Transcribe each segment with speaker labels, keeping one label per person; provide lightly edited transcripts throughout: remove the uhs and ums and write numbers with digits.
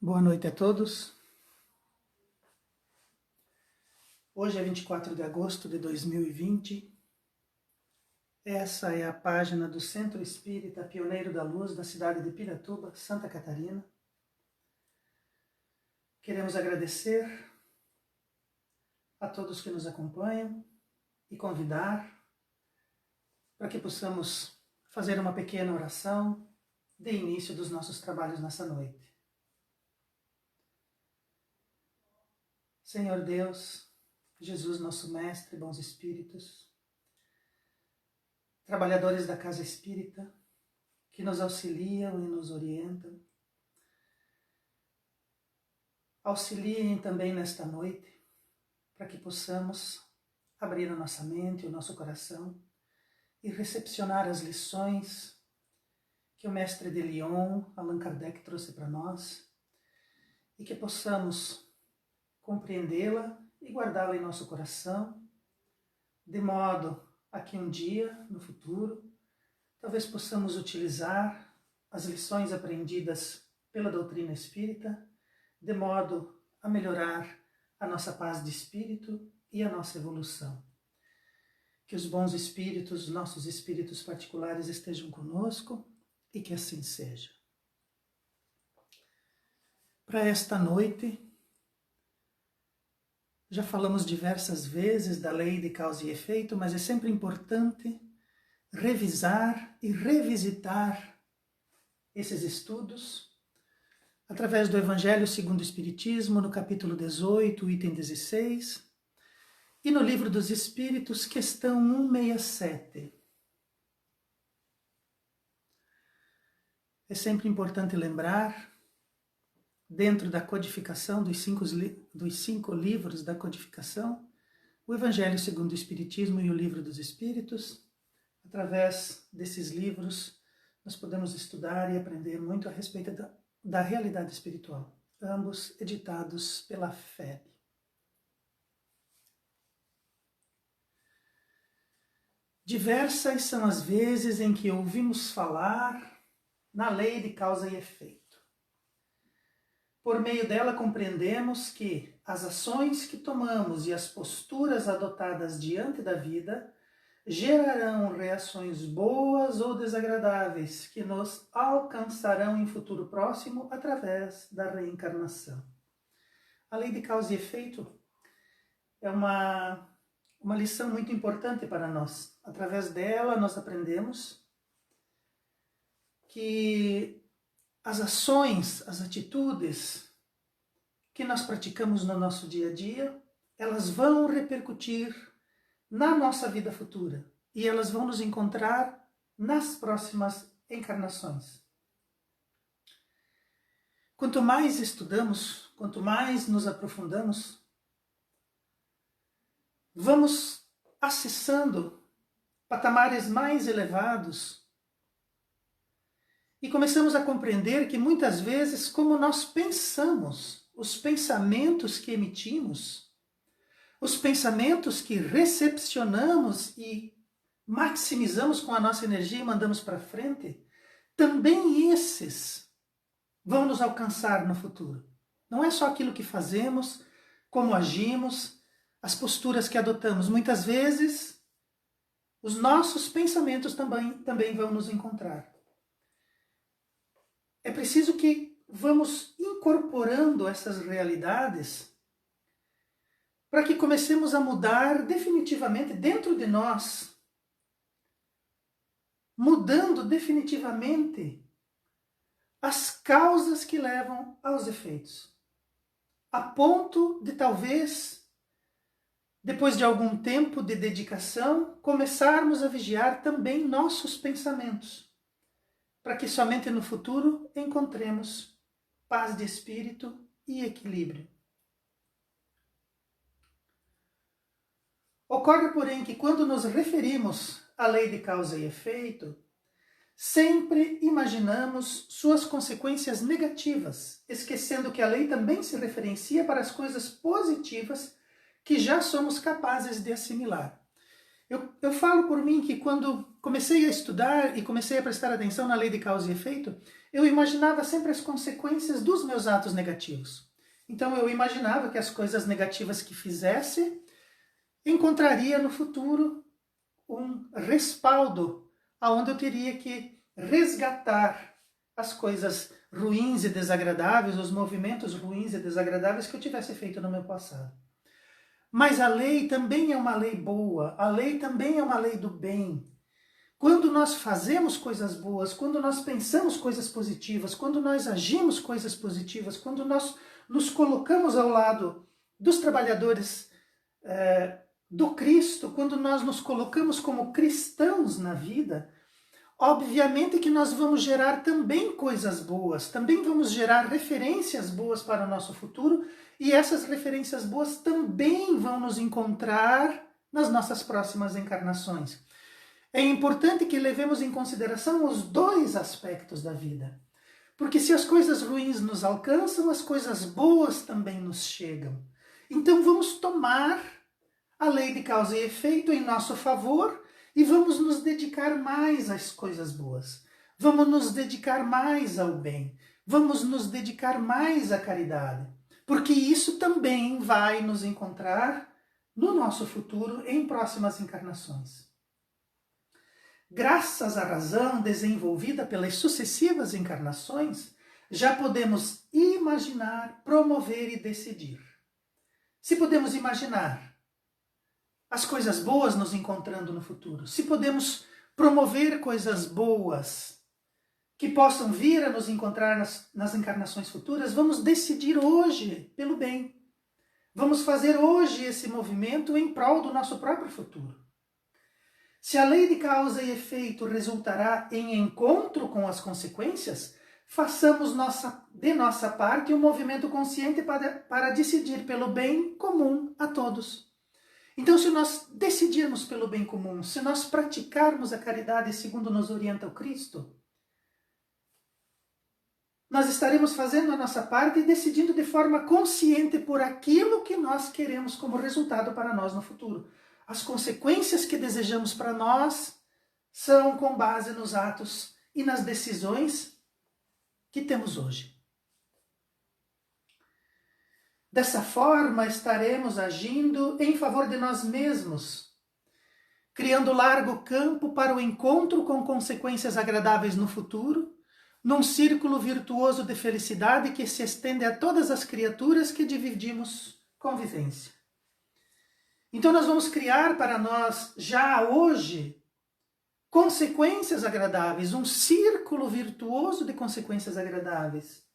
Speaker 1: Boa noite a todos. Hoje é 24 de agosto de 2020. Essa é a página do Centro Espírita Pioneiro da Luz da cidade de Piratuba, Santa Catarina. Queremos agradecer a todos que nos acompanham e convidar para que possamos fazer uma pequena oração de início dos nossos trabalhos nessa noite. Senhor Deus, Jesus, nosso Mestre, bons Espíritos, trabalhadores da Casa Espírita, que nos auxiliam e nos orientam, auxiliem também nesta noite, para que possamos abrir a nossa mente, o nosso coração e recepcionar as lições que o Mestre de Lyon, Allan Kardec, trouxe para nós e que possamos compreendê-la e guardá-la em nosso coração, de modo a que um dia, no futuro, talvez possamos utilizar as lições aprendidas pela doutrina espírita, de modo a melhorar a nossa paz de espírito e a nossa evolução. Que os bons espíritos, nossos espíritos particulares, estejam conosco e que assim seja. Para esta noite, já falamos diversas vezes da lei de causa e efeito, mas é sempre importante revisar e revisitar esses estudos através do Evangelho segundo o Espiritismo, no capítulo 18, item 16, e no Livro dos Espíritos, questão 167. É sempre importante lembrar, dentro da codificação dos cinco livros da codificação, o Evangelho segundo o Espiritismo e o Livro dos Espíritos. Através desses livros, nós podemos estudar e aprender muito a respeito da realidade espiritual, ambos editados pela FEB. Diversas são as vezes em que ouvimos falar na lei de causa e efeito. Por meio dela compreendemos que as ações que tomamos e as posturas adotadas diante da vida gerarão reações boas ou desagradáveis que nos alcançarão em futuro próximo através da reencarnação. A lei de causa e efeito é uma lição muito importante para nós. Através dela nós aprendemos que as ações, as atitudes que nós praticamos no nosso dia a dia, elas vão repercutir na nossa vida futura e elas vão nos encontrar nas próximas encarnações. Quanto mais estudamos, quanto mais nos aprofundamos, vamos acessando patamares mais elevados e começamos a compreender que muitas vezes, como nós pensamos, os pensamentos que emitimos, os pensamentos que recepcionamos e maximizamos com a nossa energia e mandamos para frente, também esses vão nos alcançar no futuro. Não é só aquilo que fazemos, como agimos, as posturas que adotamos. Muitas vezes, os nossos pensamentos também vão nos encontrar. É preciso que vamos incorporando essas realidades para que comecemos a mudar definitivamente dentro de nós, mudando definitivamente as causas que levam aos efeitos, a ponto de talvez, depois de algum tempo de dedicação, começarmos a vigiar também nossos pensamentos, para que somente no futuro encontremos paz de espírito e equilíbrio. Ocorre, porém, que quando nos referimos à lei de causa e efeito, sempre imaginamos suas consequências negativas, esquecendo que a lei também se referencia para as coisas positivas que já somos capazes de assimilar. Eu falo por mim que quando comecei a estudar e comecei a prestar atenção na lei de causa e efeito, eu imaginava sempre as consequências dos meus atos negativos. Então eu imaginava que as coisas negativas que fizesse, encontraria no futuro um respaldo, aonde eu teria que resgatar as coisas ruins e desagradáveis, os movimentos ruins e desagradáveis que eu tivesse feito no meu passado. Mas a lei também é uma lei boa, a lei também é uma lei do bem. Quando nós fazemos coisas boas, quando nós pensamos coisas positivas, quando nós agimos coisas positivas, quando nós nos colocamos ao lado dos trabalhadores do Cristo, quando nós nos colocamos como cristãos na vida, obviamente que nós vamos gerar também coisas boas, também vamos gerar referências boas para o nosso futuro, e essas referências boas também vão nos encontrar nas nossas próximas encarnações. É importante que levemos em consideração os dois aspectos da vida. Porque se as coisas ruins nos alcançam, as coisas boas também nos chegam. Então vamos tomar a lei de causa e efeito em nosso favor e vamos nos dedicar mais às coisas boas. Vamos nos dedicar mais ao bem. Vamos nos dedicar mais à caridade. Porque isso também vai nos encontrar no nosso futuro em próximas encarnações. Graças à razão desenvolvida pelas sucessivas encarnações, já podemos imaginar, promover e decidir. Se podemos imaginar as coisas boas nos encontrando no futuro, se podemos promover coisas boas que possam vir a nos encontrar nas encarnações futuras, vamos decidir hoje pelo bem. Vamos fazer hoje esse movimento em prol do nosso próprio futuro. Se a lei de causa e efeito resultará em encontro com as consequências, façamos de nossa parte um movimento consciente para decidir pelo bem comum a todos. Então, se nós decidirmos pelo bem comum, se nós praticarmos a caridade segundo nos orienta o Cristo, nós estaremos fazendo a nossa parte e decidindo de forma consciente por aquilo que nós queremos como resultado para nós no futuro. As consequências que desejamos para nós são com base nos atos e nas decisões que temos hoje. Dessa forma, estaremos agindo em favor de nós mesmos, criando largo campo para o encontro com consequências agradáveis no futuro, num círculo virtuoso de felicidade que se estende a todas as criaturas que dividimos convivência. Então nós vamos criar para nós, já hoje, consequências agradáveis, um círculo virtuoso de consequências agradáveis.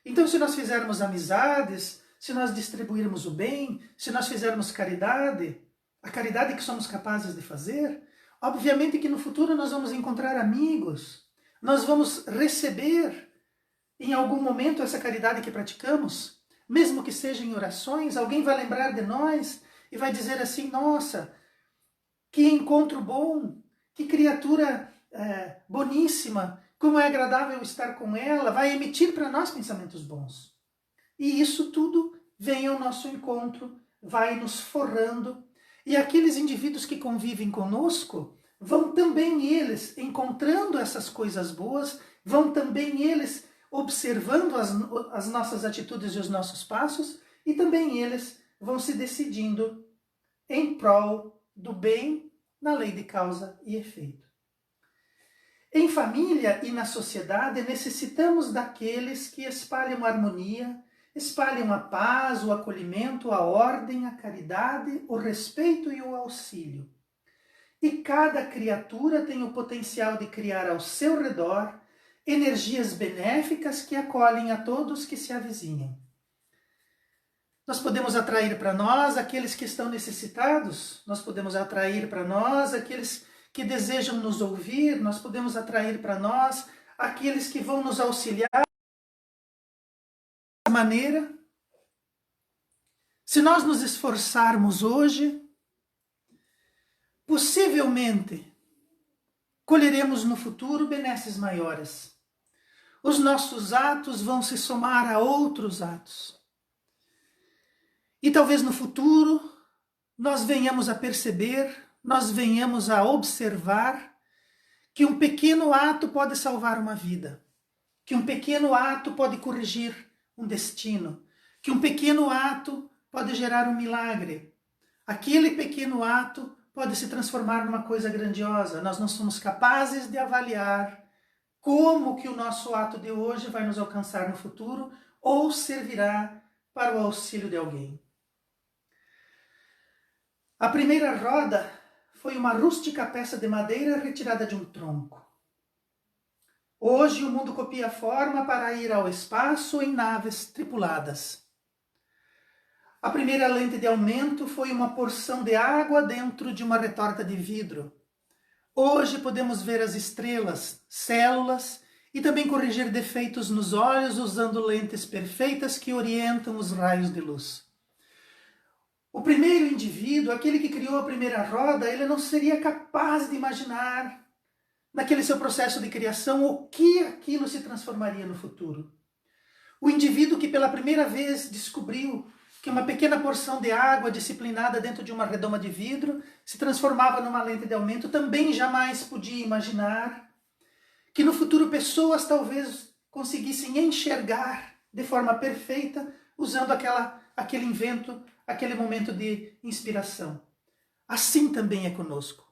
Speaker 1: Então se nós fizermos amizades, se nós distribuirmos o bem, se nós fizermos caridade, a caridade que somos capazes de fazer, obviamente que no futuro nós vamos encontrar amigos, nós vamos receber em algum momento essa caridade que praticamos, mesmo que seja em orações, alguém vai lembrar de nós e vai dizer assim, nossa, que encontro bom, que criatura boníssima, como é agradável estar com ela, vai emitir para nós pensamentos bons. E isso tudo vem ao nosso encontro, vai nos forrando, e aqueles indivíduos que convivem conosco, vão também eles encontrando essas coisas boas, vão também eles observando as nossas atitudes e os nossos passos, e também eles vão se decidindo em prol do bem na lei de causa e efeito. Em família e na sociedade necessitamos daqueles que espalham a harmonia, espalham a paz, o acolhimento, a ordem, a caridade, o respeito e o auxílio. E cada criatura tem o potencial de criar ao seu redor energias benéficas que acolhem a todos que se avizinham. Nós podemos atrair para nós aqueles que estão necessitados, nós podemos atrair para nós aqueles que desejam nos ouvir, nós podemos atrair para nós aqueles que vão nos auxiliar dessa maneira. Se nós nos esforçarmos hoje, possivelmente colheremos no futuro benesses maiores. Os nossos atos vão se somar a outros atos. E talvez no futuro nós venhamos a perceber nós venhamos a observar que um pequeno ato pode salvar uma vida, que um pequeno ato pode corrigir um destino, que um pequeno ato pode gerar um milagre. Aquele pequeno ato pode se transformar numa coisa grandiosa. Nós não somos capazes de avaliar como que o nosso ato de hoje vai nos alcançar no futuro ou servirá para o auxílio de alguém. A primeira roda foi uma rústica peça de madeira retirada de um tronco. Hoje o mundo copia a forma para ir ao espaço em naves tripuladas. A primeira lente de aumento foi uma porção de água dentro de uma retorta de vidro. Hoje podemos ver as estrelas, células e também corrigir defeitos nos olhos usando lentes perfeitas que orientam os raios de luz. O primeiro indivíduo, aquele que criou a primeira roda, ele não seria capaz de imaginar, naquele seu processo de criação, o que aquilo se transformaria no futuro. O indivíduo que pela primeira vez descobriu que uma pequena porção de água disciplinada dentro de uma redoma de vidro se transformava numa lente de aumento, também jamais podia imaginar que no futuro pessoas talvez conseguissem enxergar de forma perfeita usando aquele invento, aquele momento de inspiração. Assim também é conosco.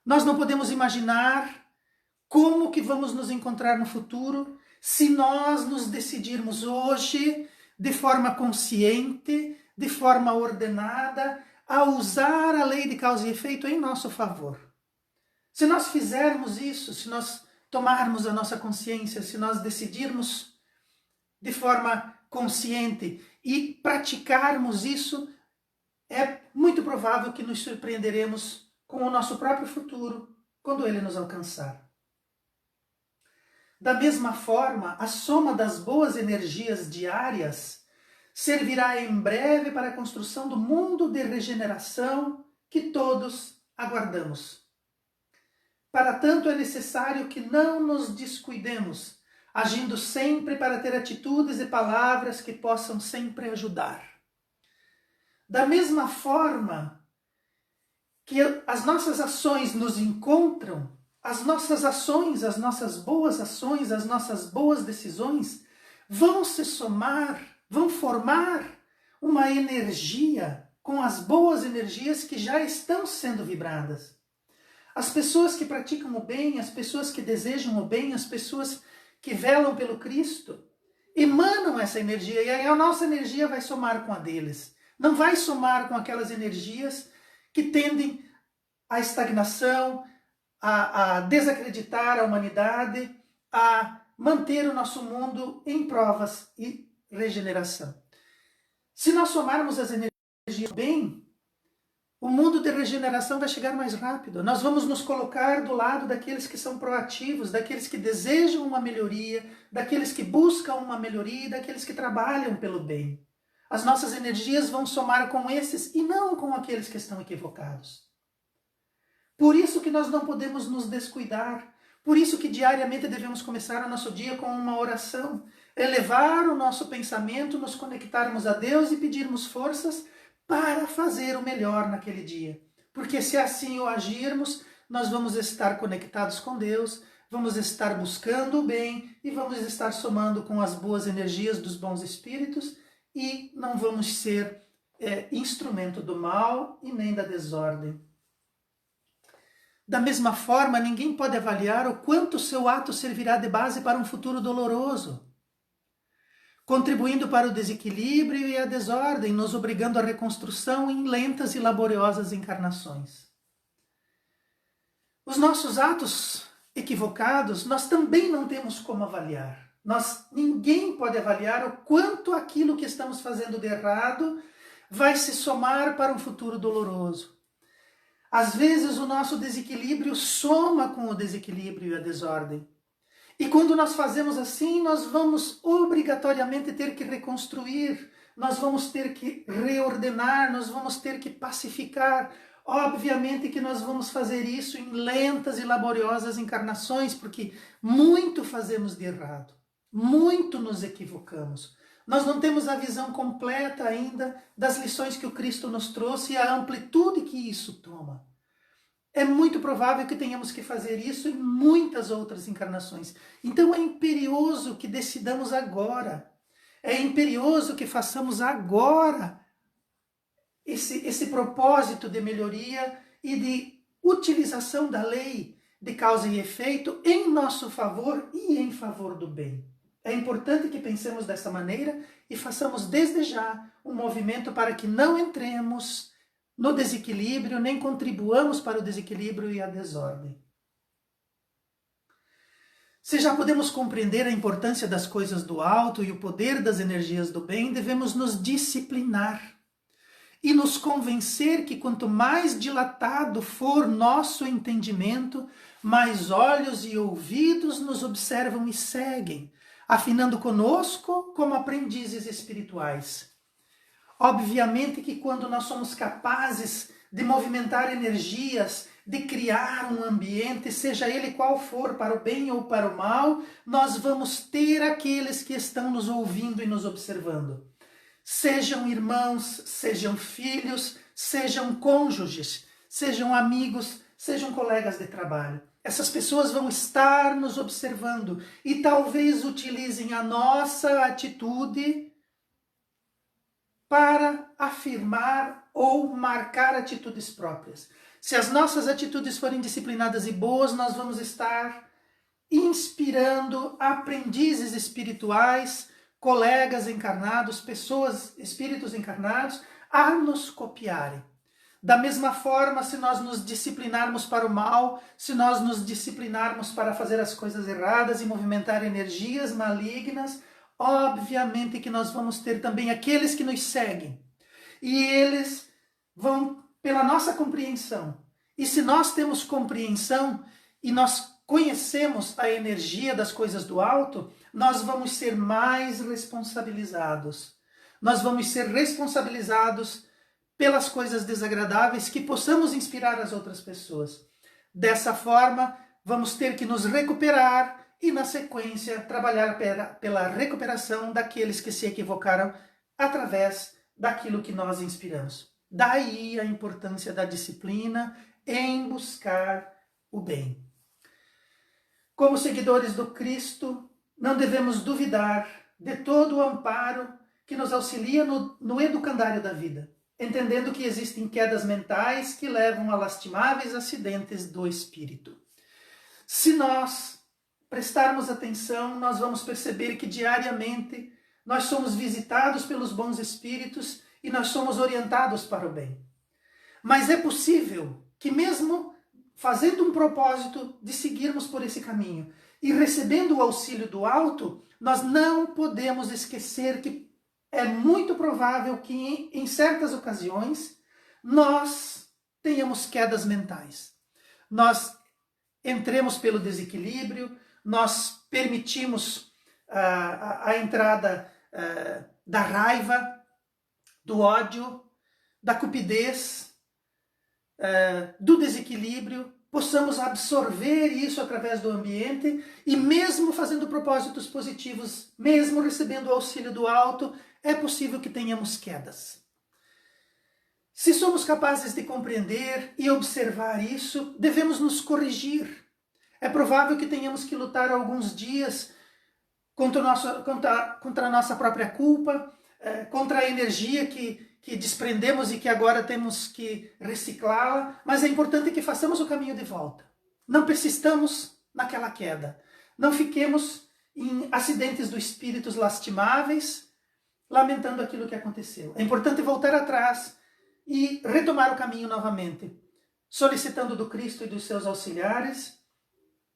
Speaker 1: Nós não podemos imaginar como que vamos nos encontrar no futuro se nós nos decidirmos hoje de forma consciente, de forma ordenada, a usar a lei de causa e efeito em nosso favor. Se nós fizermos isso, se nós tomarmos a nossa consciência, se nós decidirmos de forma consciente e praticarmos isso, é muito provável que nos surpreenderemos com o nosso próprio futuro quando ele nos alcançar. Da mesma forma, a soma das boas energias diárias servirá em breve para a construção do mundo de regeneração que todos aguardamos. Para tanto, é necessário que não nos descuidemos, agindo sempre para ter atitudes e palavras que possam sempre ajudar. Da mesma forma que as nossas ações nos encontram, as nossas ações, as nossas boas ações, as nossas boas decisões vão se somar, vão formar uma energia com as boas energias que já estão sendo vibradas. As pessoas que praticam o bem, as pessoas que desejam o bem, as pessoas que velam pelo Cristo, emanam essa energia e aí a nossa energia vai somar com a deles. Não vai somar com aquelas energias que tendem à estagnação, a desacreditar a humanidade, a manter o nosso mundo em provas e regeneração. Se nós somarmos as energias bem, o mundo de regeneração vai chegar mais rápido. Nós vamos nos colocar do lado daqueles que são proativos, daqueles que desejam uma melhoria, daqueles que buscam uma melhoria, daqueles que trabalham pelo bem. As nossas energias vão somar com esses e não com aqueles que estão equivocados. Por isso que nós não podemos nos descuidar. Por isso que diariamente devemos começar o nosso dia com uma oração. Elevar o nosso pensamento, nos conectarmos a Deus e pedirmos forças para fazer o melhor naquele dia. Porque se assim o agirmos, nós vamos estar conectados com Deus, vamos estar buscando o bem e vamos estar somando com as boas energias dos bons espíritos e não vamos ser instrumento do mal e nem da desordem. Da mesma forma, ninguém pode avaliar o quanto seu ato servirá de base para um futuro doloroso, contribuindo para o desequilíbrio e a desordem, nos obrigando à reconstrução em lentas e laboriosas encarnações. Os nossos atos equivocados, nós também não temos como avaliar. Ninguém pode avaliar o quanto aquilo que estamos fazendo de errado vai se somar para um futuro doloroso. Às vezes o nosso desequilíbrio soma com o desequilíbrio e a desordem. E quando nós fazemos assim, nós vamos obrigatoriamente ter que reconstruir, nós vamos ter que reordenar, nós vamos ter que pacificar. Obviamente que nós vamos fazer isso em lentas e laboriosas encarnações, porque muito fazemos de errado, muito nos equivocamos. Nós não temos a visão completa ainda das lições que o Cristo nos trouxe e a amplitude que isso toma. é muito provável que tenhamos que fazer isso em muitas outras encarnações. Então é imperioso que decidamos agora. É imperioso que façamos agora esse propósito de melhoria e de utilização da lei de causa e efeito em nosso favor e em favor do bem. É importante que pensemos dessa maneira e façamos desde já um movimento para que não entremos no desequilíbrio, nem contribuamos para o desequilíbrio e a desordem. Se já podemos compreender a importância das coisas do alto e o poder das energias do bem, devemos nos disciplinar e nos convencer que quanto mais dilatado for nosso entendimento, mais olhos e ouvidos nos observam e seguem, afinando conosco como aprendizes espirituais. Obviamente que quando nós somos capazes de movimentar energias, de criar um ambiente, seja ele qual for, para o bem ou para o mal, nós vamos ter aqueles que estão nos ouvindo e nos observando. Sejam irmãos, sejam filhos, sejam cônjuges, sejam amigos, sejam colegas de trabalho. Essas pessoas vão estar nos observando e talvez utilizem a nossa atitude para afirmar ou marcar atitudes próprias. Se as nossas atitudes forem disciplinadas e boas, nós vamos estar inspirando aprendizes espirituais, colegas encarnados, pessoas, espíritos encarnados, a nos copiarem. Da mesma forma, se nós nos disciplinarmos para o mal, se nós nos disciplinarmos para fazer as coisas erradas e movimentar energias malignas, obviamente que nós vamos ter também aqueles que nos seguem. E eles vão pela nossa compreensão. E se nós temos compreensão e nós conhecemos a energia das coisas do alto, nós vamos ser mais responsabilizados. Nós vamos ser responsabilizados pelas coisas desagradáveis que possamos inspirar as outras pessoas. Dessa forma, vamos ter que nos recuperar e, na sequência, trabalhar pela recuperação daqueles que se equivocaram através daquilo que nós inspiramos. Daí a importância da disciplina em buscar o bem. Como seguidores do Cristo, não devemos duvidar de todo o amparo que nos auxilia no educandário da vida, entendendo que existem quedas mentais que levam a lastimáveis acidentes do espírito. Se nós prestarmos atenção, nós vamos perceber que diariamente nós somos visitados pelos bons espíritos e nós somos orientados para o bem. Mas é possível que mesmo fazendo um propósito de seguirmos por esse caminho e recebendo o auxílio do alto, nós não podemos esquecer que é muito provável que em certas ocasiões nós tenhamos quedas mentais. Nós entremos pelo desequilíbrio, nós permitimos a entrada da raiva, do ódio, da cupidez, do desequilíbrio, possamos absorver isso através do ambiente e mesmo fazendo propósitos positivos, mesmo recebendo o auxílio do alto, é possível que tenhamos quedas. Se somos capazes de compreender e observar isso, devemos nos corrigir. É provável que tenhamos que lutar alguns dias contra a nossa própria culpa, contra a energia que desprendemos e que agora temos que reciclá-la, mas é importante que façamos o caminho de volta. Não persistamos naquela queda. Não fiquemos em acidentes do espírito lastimáveis, lamentando aquilo que aconteceu. É importante voltar atrás e retomar o caminho novamente, solicitando do Cristo e dos seus auxiliares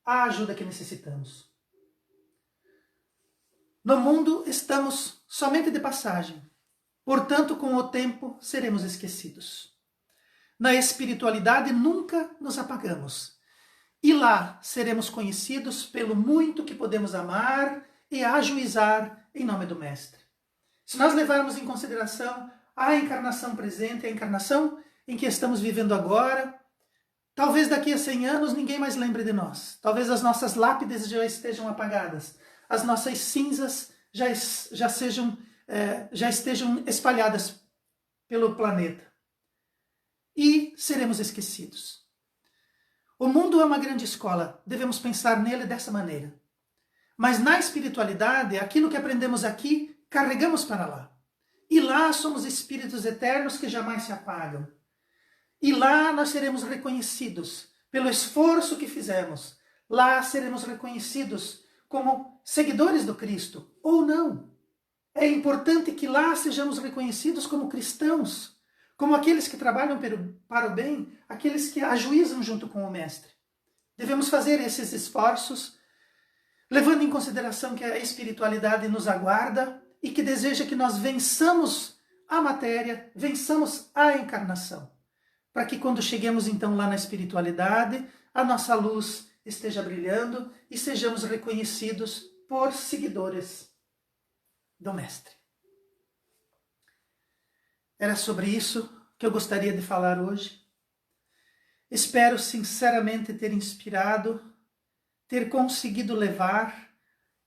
Speaker 1: a ajuda que necessitamos. No mundo estamos somente de passagem, portanto, com o tempo seremos esquecidos. Na espiritualidade nunca nos apagamos, e lá seremos conhecidos pelo muito que podemos amar e ajuizar em nome do Mestre. Se nós levarmos em consideração a encarnação presente, a encarnação em que estamos vivendo agora, talvez daqui a 100 anos ninguém mais lembre de nós. Talvez as nossas lápides já estejam apagadas, as nossas cinzas já estejam espalhadas pelo planeta. E seremos esquecidos. O mundo é uma grande escola, devemos pensar nele dessa maneira. Mas na espiritualidade, aquilo que aprendemos aqui, carregamos para lá. E lá somos espíritos eternos que jamais se apagam. E lá nós seremos reconhecidos pelo esforço que fizemos. Lá seremos reconhecidos como seguidores do Cristo, ou não. É importante que lá sejamos reconhecidos como cristãos, como aqueles que trabalham para o bem, aqueles que ajuizam junto com o Mestre. Devemos fazer esses esforços, levando em consideração que a espiritualidade nos aguarda e que deseja que nós vençamos a matéria, vençamos a encarnação, para que quando cheguemos então lá na espiritualidade, a nossa luz esteja brilhando e sejamos reconhecidos por seguidores do Mestre. Era sobre isso que eu gostaria de falar hoje. Espero sinceramente ter inspirado, ter conseguido levar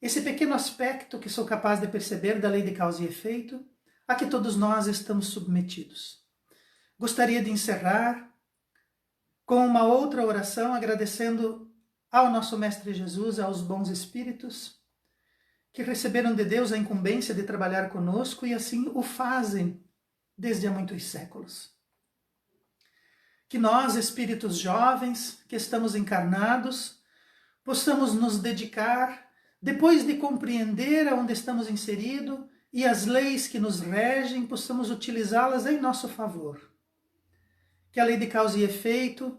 Speaker 1: esse pequeno aspecto que sou capaz de perceber da lei de causa e efeito, a que todos nós estamos submetidos. Gostaria de encerrar com uma outra oração, agradecendo ao nosso Mestre Jesus, aos bons espíritos, que receberam de Deus a incumbência de trabalhar conosco e assim o fazem desde há muitos séculos. Que nós, espíritos jovens, que estamos encarnados, possamos nos dedicar, depois de compreender aonde estamos inseridos e as leis que nos regem, possamos utilizá-las em nosso favor. Que a lei de causa e efeito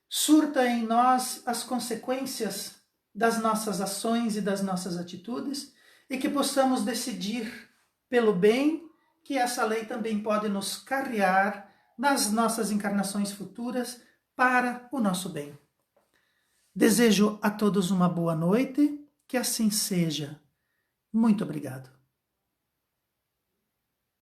Speaker 1: surta em nós as consequências das nossas ações e das nossas atitudes e que possamos decidir pelo bem, que essa lei também pode nos carrear nas nossas encarnações futuras para o nosso bem. Desejo a todos uma boa noite, que assim seja. Muito obrigado.